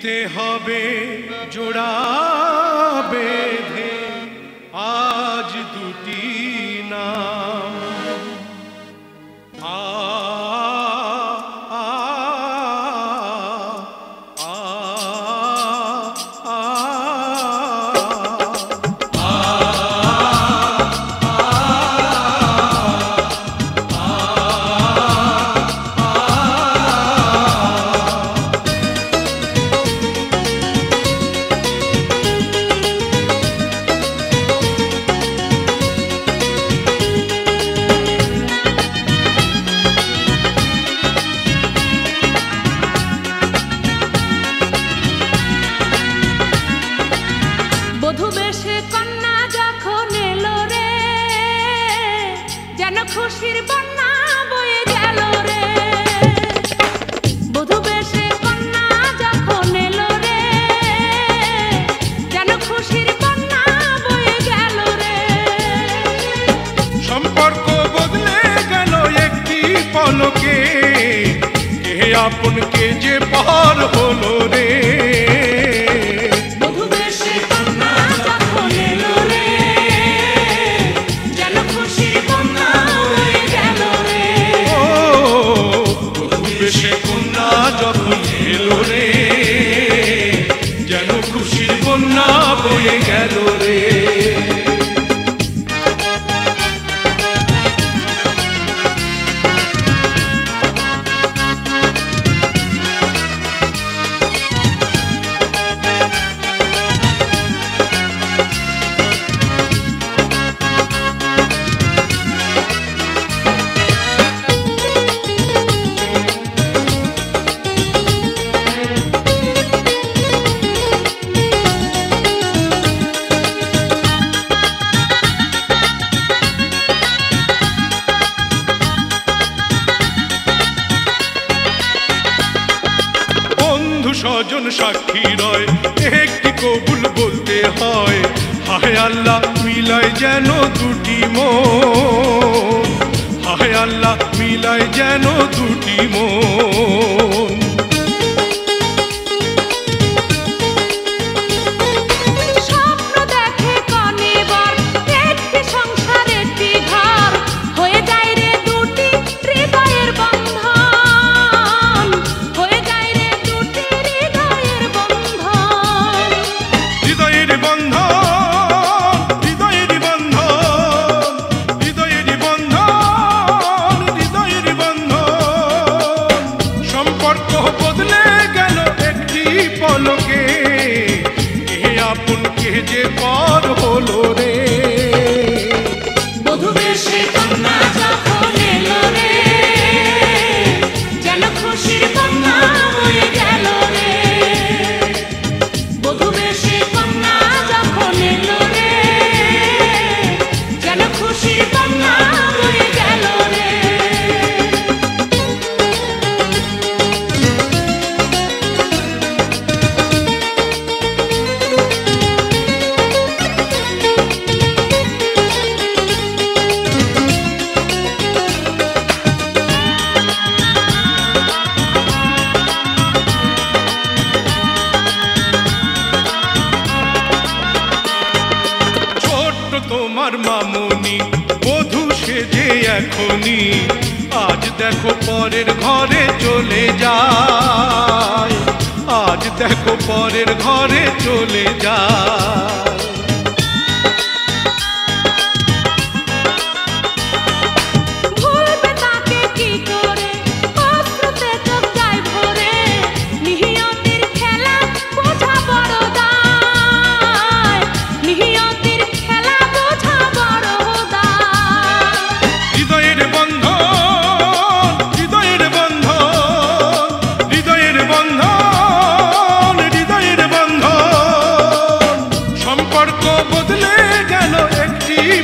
দিতে হবে জোড়া বেঁধে আজ দুটি নাম আ আ আ আ খুশির বন্যা বয়ে গেল রে বধূ বেশে কন্যা যখন এলো রে যেন খুশির বন্যা বয়ে গেল রে সম্পর্ক বদলে গেল একটি পলকে কে আপন কে যে পর হলো রে যখন এলো রে যেন খুশির বন্যা বয়ে গেল রে স্বজন সাক্ষী রয় একটি কবুল বলতে হয় হায় আল্লাহ মিলায় যেন দুটি মন হায় আল্লাহ মিলায় যেন দুটি মন যে পর হলো রে বধূ বেশে কন্যা যখন এলো রে যেন খুশির বন্যা বয়ে গেল রে বধূ বেশে কন্যা যখন এলো রে যেন খুশির বন্যা বয়ে গেল রে তোমার মামনি বধূ সেজে এখনি আজ দেখো পরের ঘরে চলে যায় আজ দেখো পরের ঘরে চলে যায়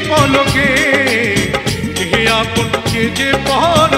পলকে কে আপন কে যে পর